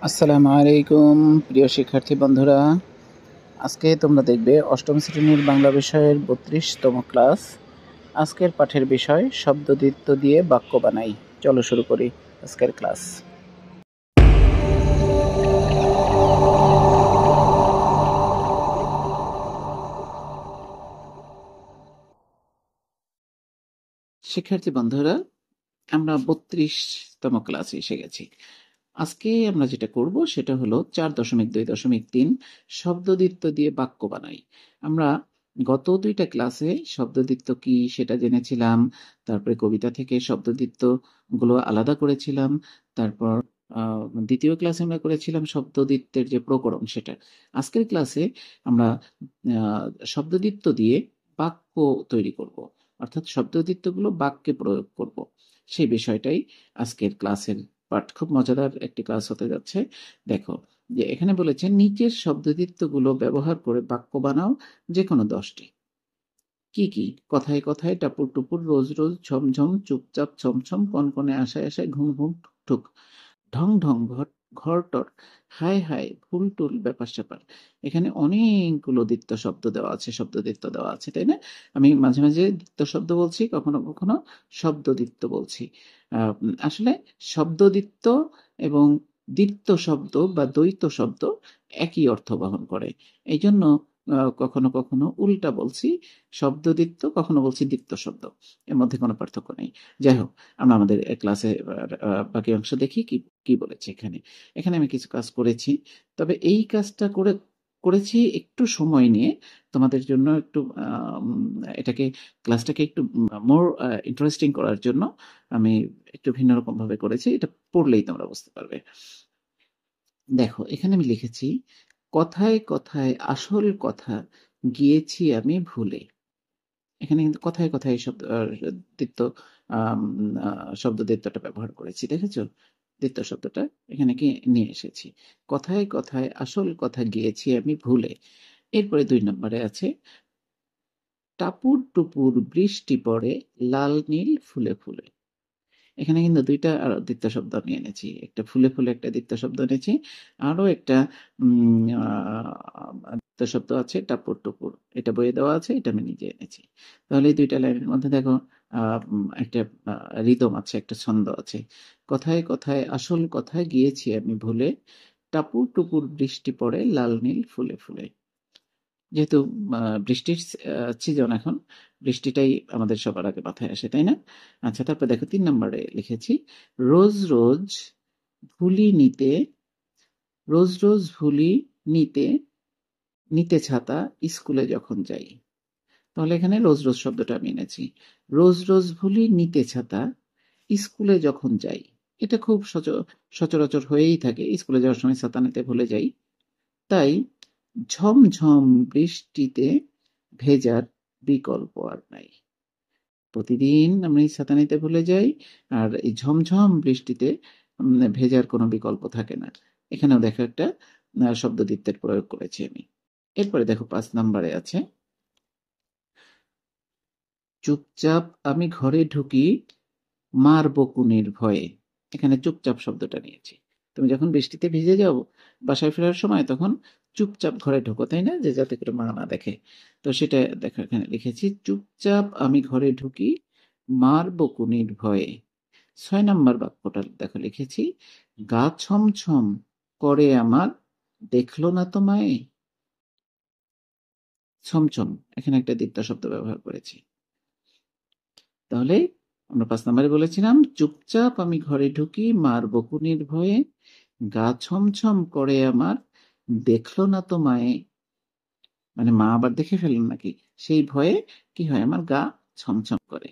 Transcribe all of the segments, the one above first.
আসসালামু আলাইকুম প্রিয় শিক্ষার্থী বন্ধুরা, আজকে তোমরা দেখবে অষ্টম শ্রেণীর বাংলা বিষয়ের 32তম ক্লাস। আজকের পাঠের বিষয় শব্দদ্বিত্ব দিয়ে বাক্য বানাই। চলো শুরু করি আজকের ক্লাস। শিক্ষার্থী বন্ধুরা, আমরা 32তম ক্লাসে এসে গেছি। আজকে আমরা যেটা করব সেটা হলো 4.2.3 শব্দদ্বিত্ব দিয়ে বাক্য বানাই। আমরা গত দুইটা ক্লাসে শব্দদ্বিত্ব কি সেটা জেনেছিলাম, তারপরে কবিতা থেকে শব্দদ্বিত্ব গুলো আলাদা করেছিলাম, তারপর দ্বিতীয় ক্লাসে আমরা করেছিলাম শব্দদ্বিত্বের যে প্রকরণ সেটা। আজকের ক্লাসে আমরা শব্দদ্বিত্ব দিয়ে বাক্য তৈরি করব, অর্থাৎ শব্দদ্বিত্বগুলো বাক্যে প্রয়োগ করব। সেই বিষয়টাই আজকের ক্লাসের পাঠ। খুব মজাদার একটি ক্লাস হতে যাচ্ছে। দেখো যে এখানে বলেছে নিচের শব্দদ্বিত্বগুলো ব্যবহার করে বাক্য বানাও যে কোনো 10টি। কি কি? কথায় কথায়, টাপুর টুপুর, রোজ রোজ, ঝমঝম, চুপচাপ, ছমছম, কনকনে, আশায় আশায়, ঘুম ঘুম, ঠুক ঠুক, ঢং ঢং, ঘরটর, হায় হায়, ফুল টুল, ব্যাপার স্যাপার। এখানে অনেকগুলো দ্বিত্ব শব্দ দেওয়া আছে, শব্দদ্বিত্ব দেওয়া আছে, তাই না? আমি মাঝে মাঝে দ্বিত্ব শব্দ বলছি, কখনো কখনো শব্দদ্বিত্ব বলছি। আসলে শব্দদ্বিত্ব এবং দ্বিত্ব শব্দ বা দ্বৈত শব্দ একই অর্থ বহন করে। এই জন্য কখনো কখনো উল্টা বলছি শব্দদ্বিত্ব, কখনো বলছি দ্বিত্ব শব্দ। এর মধ্যে কোনো পার্থক্য নেই। যাই হোক, আমরা আমাদের ক্লাসে বাকি অংশ দেখি কি কি বলেছে। এখানে এখানে আমি কিছু কাজ করেছি, তবে এই কাজটা করেছি একটু সময় নিয়ে তোমাদের জন্য, একটু এটাকে ক্লাসটাকে একটু মোর ইন্টারেস্টিং করার জন্য আমি একটু ভিন্ন রকম ভাবে করেছি। এটা পড়লেই তোমরা বুঝতে পারবে। দেখো এখানে আমি লিখেছি, কথায় কথায় আসল কথা গিয়েছি আমি ভুলে। এখানে কিন্তু কথায় কথায় শব্দ দ্বিত্ব শব্দ দ্বিত্বটা ব্যবহার করেছি, দেখেছো? দ্বিত্ব শব্দটা এখানে কি নিয়ে এসেছি। কথায় কথায় আসল কথা গিয়েছি আমি ভুলে। এরপরে 2 নম্বরে আছে, টাপুর টুপুর বৃষ্টি পড়ে লাল নীল ফুলে ফুলে। এখানে কিন্তু দুইটা দ্বিত্ব শব্দ আমি এনেছি, একটা ফুলে ফুলে একটা দ্বিত্ব শব্দ এনেছি, আরো একটা দ্বিত্ব শব্দ আছে টাপুর টুপুর, এটা বইয়ে দেওয়া আছে, এটা আমি নিজে এনেছি। তাহলে এই দুইটা লাইনের মধ্যে দেখো একটা রিদম আছে, একটা ছন্দ আছে। কথায় কথায় আসল কথায় গিয়েছি আমি ভুলে, টাপুর টুপুর বৃষ্টি পড়ে লাল নীল ফুলে ফুলে। যেহেতু বৃষ্টির সিজন এখন, বৃষ্টিটাই আমাদের সবার আগে মাথায় আসে, তাই না? আচ্ছা, তারপর দেখো 3 নম্বরে লিখেছি, রোজ রোজ ভুলি নিতে, রোজ রোজ ভুলি নিতে, নিতে ছাতা স্কুলে যখন যাই। তাহলে এখানে রোজ রোজ শব্দটা আমি এনেছি। রোজ রোজ ভুলি নিতে ছাতা স্কুলে যখন যাই। এটা খুব সচরাচর হয়েই থাকে, স্কুলে যাওয়ার সময় ছাতা নিতে ভুলে যাই। তাই ঝমঝম বৃষ্টিতে ভেজার বিকল্প আর নাই। প্রতিদিন আমি ছাতা নিতে ভুলে যাই, আর এই ঝমঝম বৃষ্টিতে ভেজার কোনো বিকল্প থাকে না। এখানেও দেখো একটা শব্দদ্বিত্বের প্রয়োগ করেছি আমি। এরপরে দেখো 5 নম্বরে আছে, চুপচাপ আমি ঘরে ঢুকি মার বকুনির ভয়ে। এখানে চুপচাপ শব্দটা নিয়েছি। তুমি যখন বৃষ্টিতে ভিজে যাও বাসায় ফেরার সময়, তখন চুপচাপ ঘরে ঢোকো, তাই না? যে যাতে করে মা না দেখে। তো সেটা দেখো এখানে লিখেছি, চুপচাপ আমি ঘরে ঢুকি মার বকুনির ভয়ে। 6 নম্বর বাক্যটা দেখো লিখেছি, গা ছমছম করে আমার দেখলো না তো মায়ে। ছমছম, এখানে একটা দ্বিতীয় শব্দ ব্যবহার করেছি। তাহলে আমরা 5 নম্বরে বলেছিলাম, চুপচাপ আমি ঘরে ঢুকি মার বকুনির ভয়ে, গা ছমছম করে আমার দেখলো না তো মায়ে। মানে মা আবার দেখে ফেললেন নাকি, সেই ভয়ে কি হয়, আমার গা ছমছম করে।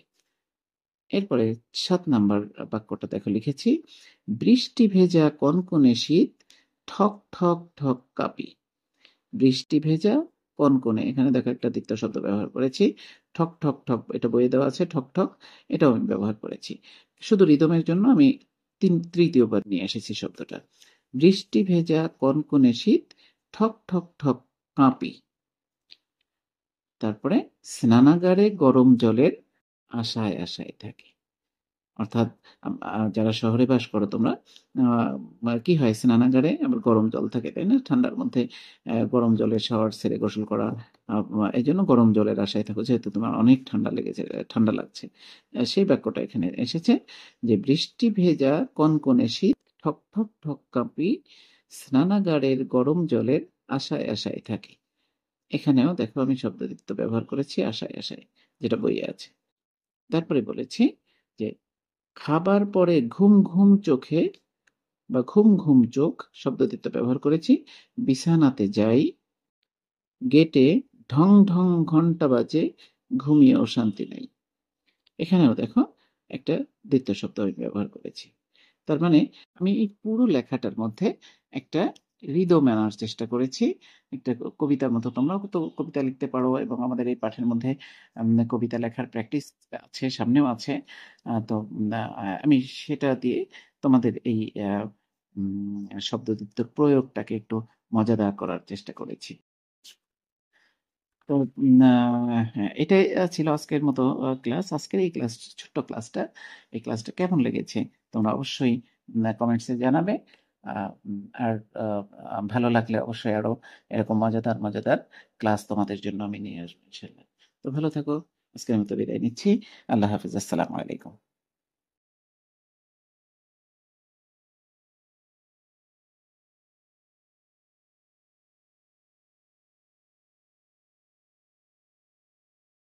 এরপরে 7 নাম্বার বাক্যটা দেখো লিখেছি, বৃষ্টি ভেজা কনকনে শীত, ঠক ঠক ঠক কাঁপি। বৃষ্টি ভেজা কনকনে, এখানে দেখো একটা দ্বিতীয় শব্দ ব্যবহার করেছি। ঠক ঠক ঠক, এটা বইয়ে দেওয়া আছে, ঠক ঠক এটাও আমি ব্যবহার করেছি। শুধু রিদমের জন্য আমি তৃতীয়বার নিয়ে এসেছি শব্দটা। বৃষ্টি ভেজা কনকনে শীত, ঠক ঠক ঠক কাঁপি। তারপরে স্নানাগারে গরম জলের আশায় আশায় থাকি। অর্থাৎ যারা শহরে বাস করো তোমরা, কি হয় স্নানাগারে আবার গরম জল থাকে, তাই না? ঠান্ডার মধ্যে গরম জলে শাওয়ার সেরে গোসল করা, এই জন্য গরম জলের আশায় থাকো, যেহেতু তোমার অনেক ঠান্ডা লেগেছে, ঠান্ডা লাগছে। সেই বাক্যটা এখানে এসেছে যে বৃষ্টি ভেজা কনকনে শীত, ঠক ঠক ঠক কাঁপি, স্নানাগারের গরম জলের আশায় আশায় থাকি। এখানেও দেখো আমি শব্দদ্বিত্ব ব্যবহার করেছি আশায় আশায়, যেটা বইয়ে আছে। তারপরে বলেছি যে খাবার পরে ঘুম ঘুম চোখে বা ঘুম ঘুম চোখ, শব্দদ্বিত্ব ব্যবহার করেছি। বিছানাতে যাই, গেটে ঢং ঢং ঘন্টা বাজে, ঘুমিয়েও শান্তি নেই। এখানেও দেখো একটা দ্বিত্ব শব্দ আমি ব্যবহার করেছি। তার মানে আমি এই পুরো লেখাটার মধ্যে একটা রিদম আনার চেষ্টা করেছি। একটা কবিতার মতো তোমরাও তো কবিতা লিখতে পারো, এবং আমাদের এই পাঠের মধ্যে কবিতা লেখার প্র্যাকটিস আছে, সামনেও আছে। তো আমি সেটা দিয়ে তোমাদের এই শব্দদ্বিত্বর প্রয়োগটাকে একটু মজাদার করার চেষ্টা করেছি। তো হ্যাঁ, এটাই ছিল আজকের মতো ক্লাস। আজকের এই ক্লাস, ছোট্ট ক্লাসটা, এই ক্লাসটা কেমন লেগেছে তোমরা অবশ্যই কমেন্টসে জানাবে। আর ভালো লাগলে অবশ্যই আরো এরকম মজাদার মজাদার ক্লাস তোমাদের জন্য আমি নিয়ে আসবো ইনশাল্লাহ। তো ভালো থাকো, আজকের মতো বিদায় নিচ্ছি। আল্লাহ হাফিজ, আসসালামু আলাইকুম।